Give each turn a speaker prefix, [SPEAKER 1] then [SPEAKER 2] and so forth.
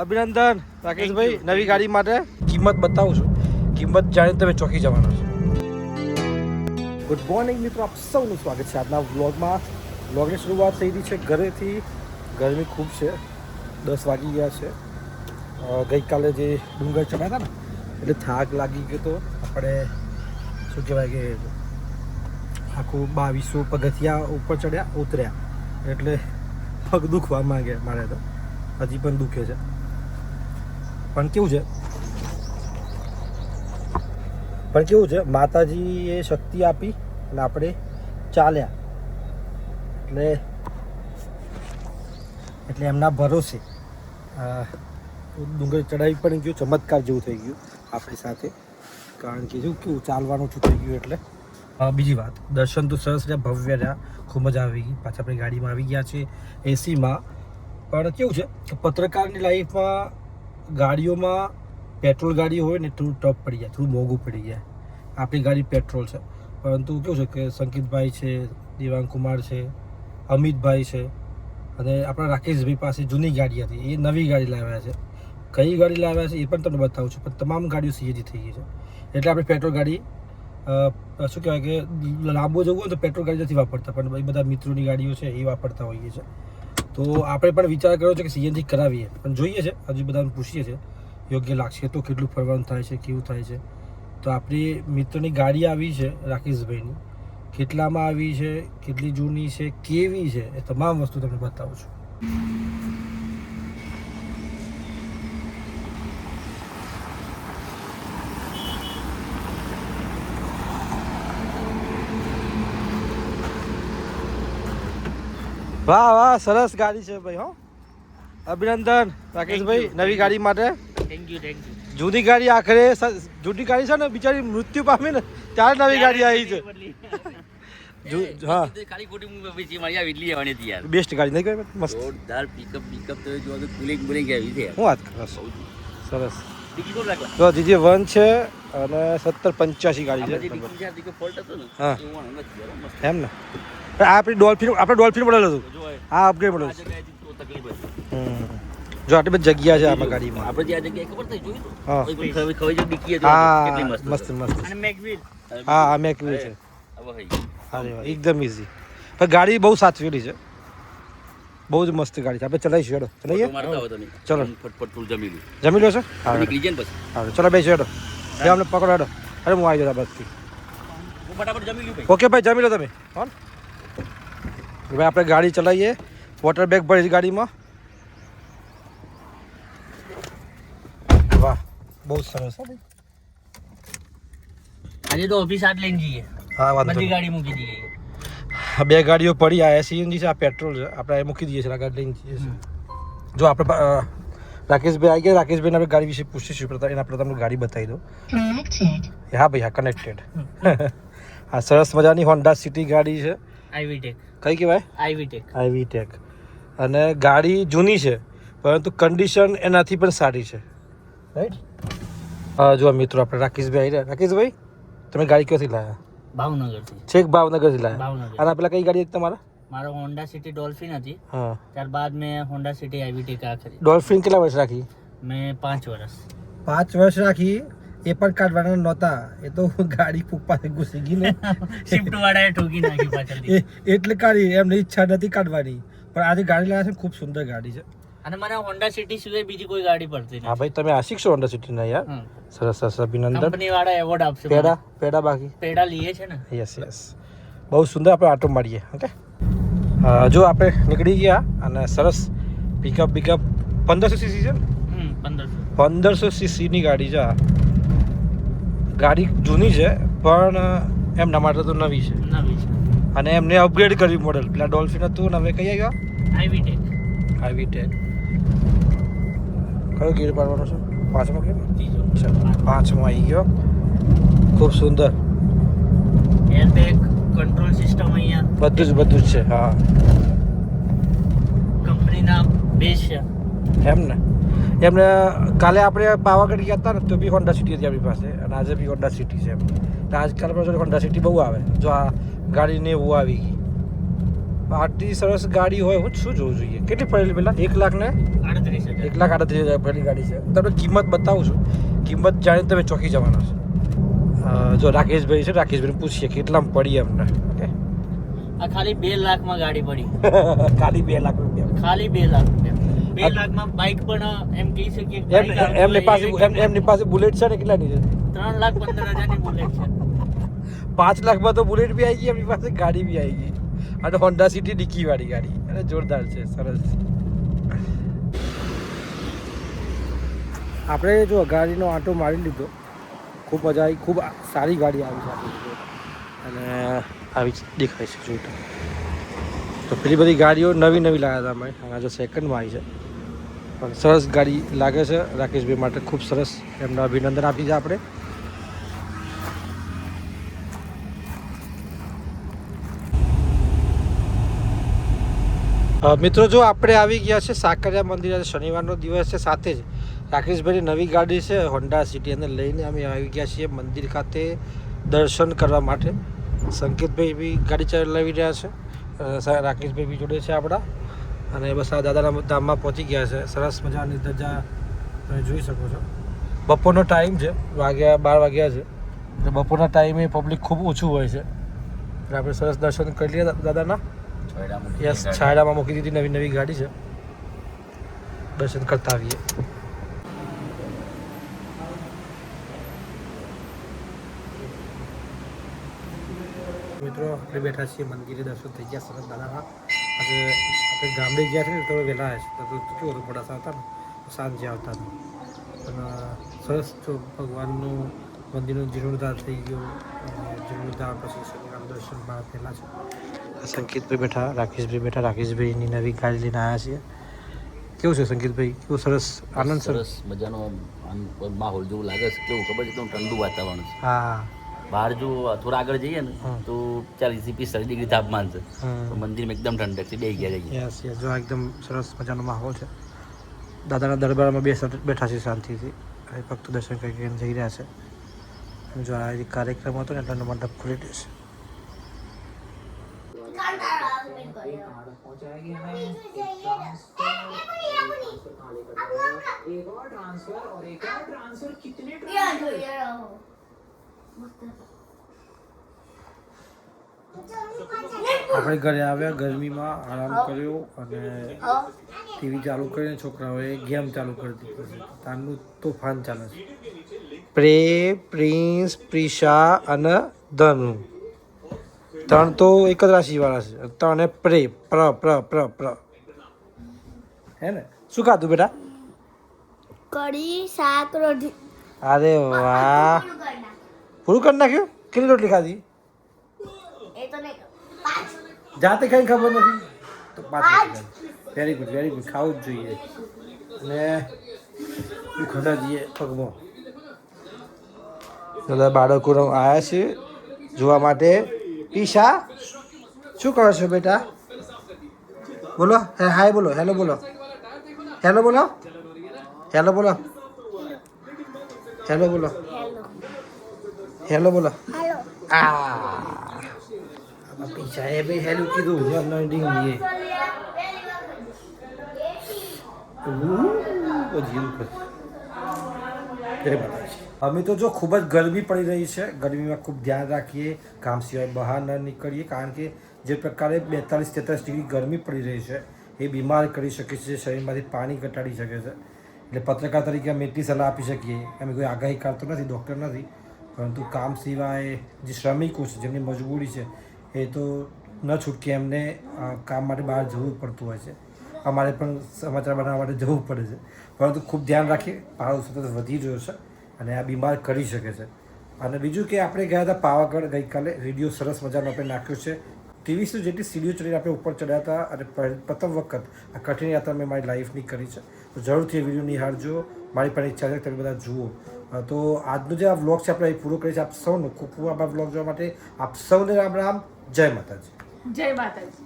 [SPEAKER 1] અભિનંદન રાકેશભાઈ નવી ગાડી માટે કિંમત બતાવું છું. કિંમત જાણીને તમે ચોંકી જવાના છો. ગુડ મોર્નિંગ મિત્રો, આપ સૌનું સ્વાગત છે આજના વ્લોગમાં. વ્લોગની શરૂઆત થઈ રહી છે ઘરેથી. ગરમી ખૂબ છે, 10 વાગી ગયા છે. ગઈકાલે જે ડુંગર ચડ્યા હતા ને એટલે થાક લાગી ગયો તો આપણે શું કહેવાય કે આખું 2200 પગથિયા ઉપર ચડ્યા ઉતર્યા એટલે પગ દુખવા માંગ્યા મારે તો. હજી પણ દુખે છે. પણ કેવું છે માતાજીએ શક્તિ આપી અને આપણે ચાલ્યા એટલે એમના ભરોસે ડુંગર ચડાવી પણ ગયું. ચમત્કાર જેવું થઈ ગયું આપણી સાથે, કારણ કે કેવું ચાલવાનું છું થઈ ગયું. એટલે બીજી વાત, દર્શન તો સરસ રહ્યા, ભવ્ય રહ્યા, ખૂબ મજા આવી ગઈ. પાછા આપણે ગાડીમાં આવી ગયા છે એસીમાં. પણ કેવું છે કે પત્રકારની લાઈફમાં ગાડીઓમાં પેટ્રોલ ગાડી હોય ને થોડું ટફ પડી જાય, થોડું મોંઘું પડી જાય. આપણી ગાડી પેટ્રોલ છે, પરંતુ કેવું છે કે સંકેતભાઈ છે, દેવાંગ કુમાર છે, અમિતભાઈ છે અને આપણા રાકેશભાઈ પાસે જૂની ગાડી હતી, એ નવી ગાડી લાવ્યા છે. કઈ ગાડી લાવ્યા છે એ પણ તમને બતાવું છું. પણ તમામ ગાડીઓ સીએનજી થઈ ગઈ છે. એટલે આપણે પેટ્રોલ ગાડી શું કહેવાય કે લાંબો જવું હોય તો પેટ્રોલ ગાડી નથી વાપરતા, પણ એ બધા મિત્રોની ગાડીઓ છે એ વાપરતા હોઈએ છીએ. તો આપણે પણ વિચાર કર્યો છે કે સીએનજી કરાવીએ, પણ જોઈએ છે, હજી બધાને પૂછીએ છીએ યોગ્ય લાગશે તો કેટલું ફરવાનું થાય છે, કેવું થાય છે. તો આપણી મિત્રની ગાડી આવી છે રાકેશભાઈની, કેટલામાં આવી છે, કેટલી જૂની છે, કેવી છે, એ તમામ વસ્તુ તમને બતાવું છું. વાહ વાહ, સરસ ગાડી છે ભાઈ. હો, અભિનંદન રાકેશભાઈ નવી ગાડી માટે.
[SPEAKER 2] Thank you.
[SPEAKER 1] જૂની ગાડી આખરે જૂની ગાડી છે ને બિચારી મૃત્યુ પામી ને ત્યારે નવી ગાડી આવી છે. હા, બેસ્ટ ગાડી નહીં કહેવાય? મસ્ત
[SPEAKER 2] જોરદાર પિકઅપ તો જો તો કુલિંગ આવી છે.
[SPEAKER 1] હું વાત કરું, સરસ. તો જીજે 1 છે અને 7085 ગાડી છે. હા એમ ને, આપણે ડોલ્ફિન મોડલ હતું, આ અપગ્રેડ મોડલ છે. જો આટલી બધી જગ્યા છે આમાં ગાડીમાં.
[SPEAKER 2] આપણે જે આ જગ્યાએ ખબર થઈ જોયું
[SPEAKER 1] હા
[SPEAKER 2] ખવાઈ જો ડિક્કી હતી
[SPEAKER 1] હા,
[SPEAKER 2] કેટલી મસ્ત
[SPEAKER 1] મસ્ત
[SPEAKER 2] અને મેગવીલ.
[SPEAKER 1] હા આ મેકવી છે.
[SPEAKER 2] હવે
[SPEAKER 1] અરે વાહ, એકદમ ઇઝી. પણ ગાડી બહુ સાચવેલી છે, બહુ જ મસ્ત ગાડી છે. આપણે ચલાવીશું, હેડો ચલાવીએ.
[SPEAKER 2] મારતા હોય તો નહીં.
[SPEAKER 1] ચલો
[SPEAKER 2] ફટફટ તું જમી લો.
[SPEAKER 1] જમી લો છો? હા
[SPEAKER 2] નીકળી જાય ને પછી
[SPEAKER 1] હા ચલો બેસો, હેડો. એ અમને પકડો, હેડો. અરે હું આવી જાઉં બસથી.
[SPEAKER 2] હું ફટાફટ જમી લ્યું ભાઈ.
[SPEAKER 1] ઓકે ભાઈ, જમી લો તમે. કોણ ભાઈ, આપણે ગાડી ચલાવીએ. વોટર બેગ ભરી ગાડીમાં. વાહ, બહુ સરસ. હા ભાઈ,
[SPEAKER 2] આજે તો ઓફિસ આટ લઈને જઈએ.
[SPEAKER 1] હા વાંધો
[SPEAKER 2] બધી
[SPEAKER 1] નહીં.
[SPEAKER 2] ગાડી મૂકી દઈએ.
[SPEAKER 1] બે ગાડીઓ પડી, આ સીએનજી છે, આ પેટ્રોલ છે. આપણે મૂકી દઈએ છીએ, આ ગાડી લઈને જઈએ છીએ. જો આપણે રાકેશભાઈ આવી ગયા. રાકેશભાઈને આપણે ગાડી વિશે પૂછીશું, એના આપણે તમને ગાડી બતાવી દો. હા ભાઈ, હા કનેક્ટેડ. આ સરસ મજાની હોન્ડા સિટી ગાડી છે.
[SPEAKER 2] આઈવીટેક.
[SPEAKER 1] કઈ કહેવાય? આઈવીટેક. અને ગાડી જૂની છે, પરંતુ કન્ડિશન એનાથી પણ સારી છે. રાઈટ. જો મિત્રો, આપણે રાકેશભાઈ આવી રહ્યા. રાકેશભાઈ, તમે ગાડી ક્યાંથી લાવ્યા?
[SPEAKER 2] ભાવનગરથી.
[SPEAKER 1] છેક ભાવનગરથી લાવ્યા.
[SPEAKER 2] ભાવનગર.
[SPEAKER 1] અને પેલા કઈ ગાડી હતી તમારા?
[SPEAKER 2] મારો હોન્ડા સિટી ડોલ્ફિન હતી.
[SPEAKER 1] હા,
[SPEAKER 2] ત્યારબાદ મેં હોન્ડા સિટી આઈવીટેક આખરી.
[SPEAKER 1] ડોલ્ફિન કેટલા વર્ષ રાખી?
[SPEAKER 2] મેં 5 વર્ષ.
[SPEAKER 1] 5 વર્ષ રાખી. એ પણ કાઢવાના નહોતા, એ તો ગાડી પાસે ઘૂસી ગઈ ને
[SPEAKER 2] શિફ્ટ વાળાએ ઠોકી નાખી પાછળથી.
[SPEAKER 1] એટલે કાઢી. એમની ઈચ્છા નથી કાઢવાની, પણ આજે ગાડી લાવ્યા છે. ખૂબ સુંદર ગાડી છે.
[SPEAKER 2] અને મને હોન્ડા સિટી સિવાય બીજી કોઈ ગાડી પડતી
[SPEAKER 1] હા ભાઈ, તમે આશિક છો હોન્ડા સિટીના યાર. સરસ સરસ, અભિનંદન.
[SPEAKER 2] કંપની વાળા એવોર્ડ આપશે.
[SPEAKER 1] પેડા બાકી
[SPEAKER 2] પેડા લઈએ છે ને.
[SPEAKER 1] યસ. બહુ સુંદર. આપણે આટો મારીએ. ઓકે, જો આપણે નીકળી ગયા અને સરસ પિકઅપ 1500 સીસી છે ને? 1500 સીસીની ગાડી છે. ગાડી જૂની છે પણ એમના માટે તો નવી છે. અને એમને અપગ્રેડ કર્યું મોડલ. પેલા ડોલ્ફિન હતું ને હવે કઈ આવ્યા? આઈવીટેક. કયો ગેર પાડવાનો છે? 5મો ગેર? ચાલો 5મો આવી ગયો. ખૂબ સુંદર.
[SPEAKER 2] એરબેગ, કંટ્રોલ સિસ્ટમ અહીંયા
[SPEAKER 1] બધું જ છે. હા,
[SPEAKER 2] કંપનીના બેઝ છે.
[SPEAKER 1] એમને કાલે આપણે પાવાગઢ ગયા હતા ને તો બી હોન્ડા સિટી હતી આપણી પાસે, અને આજે બી હોન્ડા સિટી છે. એમ આજકાલ હોન્ડા સિટી બહુ આવે. જો આ ગાડીને એવું આવી ગઈ. આટલી સરસ ગાડી હોય હું શું જોવું જોઈએ? કેટલી પડેલી પેલા? 1,38,000 1,38,000 પડેલી ગાડી છે. તમને કિંમત બતાવું છું. કિંમત જાણીને તમે ચોંકી જવાના છો. જો રાકેશભાઈ છે, રાકેશભાઈને પૂછીએ કેટલામાં પડી અમને. ઓકે,
[SPEAKER 2] આ ખાલી 2 લાખમાં ગાડી પડી.
[SPEAKER 1] ખાલી 2 લાખ રૂપિયા.
[SPEAKER 2] ખાલી 2 લાખ રૂપિયા. 2 લાખમાં બાઇક પણ એમ કહી શકીએ કે bike આવતી
[SPEAKER 1] એમની પાસે
[SPEAKER 2] હોય એવી
[SPEAKER 1] એમની પાસે બુલેટ છે ને? કેટલાની છે?
[SPEAKER 2] 3,15,000 ની બુલેટ છે.
[SPEAKER 1] 5 લાખમાં તો બુલેટ બી આવી ગઈ, એમની પાસે ગાડી બી આવી ગઈ. અને હોન્ડા સિટી ડિક્કી વાળી ગાડી, અને જોરદાર છે, સરસ. આપણે જો ગાડીનો આંટો મારી લીધો, ખૂબ મજા આવી, ખૂબ સારી ગાડી આવી છે આપણી જોડે. અને આવી જ દેખાય છે જોઈ તો. પેલી બધી ગાડીઓ નવી લાવ્યા હતા અમે, અને જો સેકન્ડમાં આવી છે, પણ સરસ ગાડી લાગે છે. રાકેશભાઈ માટે ખૂબ સરસ, એમને અભિનંદન આપી છે આપણે. મિત્રો જો આપણે આવી ગયા છે સાકરિયા મંદિર. આજે શનિવારનો દિવસ છે, સાથે જ રાકેશભાઈની નવી ગાડી છે હોન્ડા સિટી, અને લઈને અમે આવી ગયા છીએ મંદિર ખાતે દર્શન કરવા માટે. સંકેતભાઈ બી ગાડી ચલાવી રહ્યા છે, રાકેશભાઈ બી જોડે છે આપણા. અને બસ આ દાદાના ધામમાં પહોંચી ગયા છે. સરસ મજાની ધજા તમે જોઈ શકો છો. બપોરનો ટાઈમ છે, 12 વાગ્યા છે. એટલે બપોરના ટાઈમે પબ્લિક ખૂબ ઓછું હોય છે. એટલે આપણે સરસ દર્શન કરી લઈએ દાદાના. યસ, છાયડામાં મૂકી દીધી નવી ગાડી છે. દર્શન કરતા આવીએ. મિત્રો આપણે બેઠા છીએ મંદિરે, દર્શન થઈ ગયા સરસ દાદાના. આજે આપણે ગામડે ગયા છે ને તો વહેલા આવ્યા છે, તો કેવું હતું મોડાસા હતા ને સાંજે આવતા હતા. પણ સરસ તો ભગવાનનું મંદિરનું જીર્ણોદ્ધાર થઈ ગયો. જીર્ણોદ્ધાર પછી શનિવાર દર્શન પહેલાં છે. સંકેતભાઈ બેઠા, રાકેશભાઈ બેઠા. રાકેશભાઈની નવી ગાડી લઈને આવ્યા છીએ. કેવું છે સંકેતભાઈ? કેવું સરસ આનંદ?
[SPEAKER 3] સરસ મજાનો માહોલ જેવું લાગે છે. કેવું ખબર છે, એકદમ ઠંડુ વાતાવરણ છે.
[SPEAKER 1] હા,
[SPEAKER 3] બહાર જો થોડા આગળ જઈએ ને તો 40-45 ડિગ્રી તાપમાન છે, તો મંદિરમાં એકદમ ઠંડક છે. બે ગયા જઈએ.
[SPEAKER 1] યસ, જો એકદમ સરસ મજાનો માહોલ છે. દાદાના દરબારમાં બેઠા છે શાંતિથી. ભક્તો દર્શન કરીને જઈ રહ્યા છે. જો આ કાર્યક્રમ હતો ને એટલાનો મંડપ ખુલી રહ્યો છે. આપણે ઘરે આવ્યા, ગરમીમાં આરામ કર્યો અને ટીવી ચાલુ કરીને છોકરાઓએ ગેમ ચાલુ કરી દીધી છે. તારનું તોફાન ચાલે છે. પ્રિન્સ, પ્રિશા અને ધનુ 3 તો એક જ રાશિવાળા છે. 3 ને પ્ર હે ને? શું ખાધું બેટા?
[SPEAKER 4] કઢી, શાક, રોટી.
[SPEAKER 1] અરે વાહ, પૂરું કરી નાખ્યું? કેટલી રોટલી ખાધી?
[SPEAKER 4] એ તો નહીં ખબર.
[SPEAKER 1] જાતે કઈ ખબર નથી તો 5. વેરી ગુડ, ખાવું જ જોઈએ. અને દુખતા જઈએ પગમાં. બધા બાળકો આવ્યા છે જોવા માટે. ઈશા, શું કરો છો બેટા? બોલો, હાય બોલો, હેલો બોલો, હેલો બોલો, હેલો બોલો, હેલો બોલો, હેલો બોલો.
[SPEAKER 4] હાલો.
[SPEAKER 1] પીછા એ ભાઈ હેલું કીધું ડીંગ અમે તો જો ખૂબ જ ગરમી પડી રહી છે. ગરમીમાં ખૂબ ધ્યાન રાખીએ, કામ સિવાય બહાર ન નીકળીએ, કારણ કે જે પ્રકારે 42-43 ડિગ્રી ગરમી પડી રહી છે એ બીમાર કરી શકે છે, શરીરમાંથી પાણી ઘટાડી શકે છે. એટલે પત્રકાર તરીકે અમે એટલી સલાહ આપી શકીએ. અમે કોઈ આગાહી કરતો નથી, ડૉક્ટર નથી, પરંતુ કામ સિવાય જે શ્રમિકો છે, જેમની મજબૂરી છે, એ તો ન છૂટકે એમને કામ માટે બહાર જવું પડતું હોય છે. અમારે પણ સમાચાર બનાવવા માટે જવું પડે છે, પરંતુ ખૂબ ધ્યાન રાખીએ. પારો સતત વધી રહ્યો છે અને આ બીમાર કરી શકે છે. અને બીજું કે આપણે ગયા હતા પાવાગઢ ગઈકાલે. વિડીયો સરસ મજાનો આપણે નાખ્યો છે. 2300 જેટલી સીડીઓ ચડીને આપણે ઉપર ચડ્યા હતા અને પ્રથમ વખત આ કઠિન યાત્રા મેં મારી લાઈફની કરી છે. તો જરૂરથી એ વિડીયો નિહાળજો. મારી પણ ઈચ્છા છે કે તમે બધા જુઓ. તો આજનો જે આ વ્લોગ છે આપણે પૂરો કરીએ છીએ. આપ સૌનો ખૂબ ખૂબ આભાર વ્લોગ જોવા માટે. આપ સૌને રામ રામ. જય માતાજી.
[SPEAKER 5] જય માતાજી.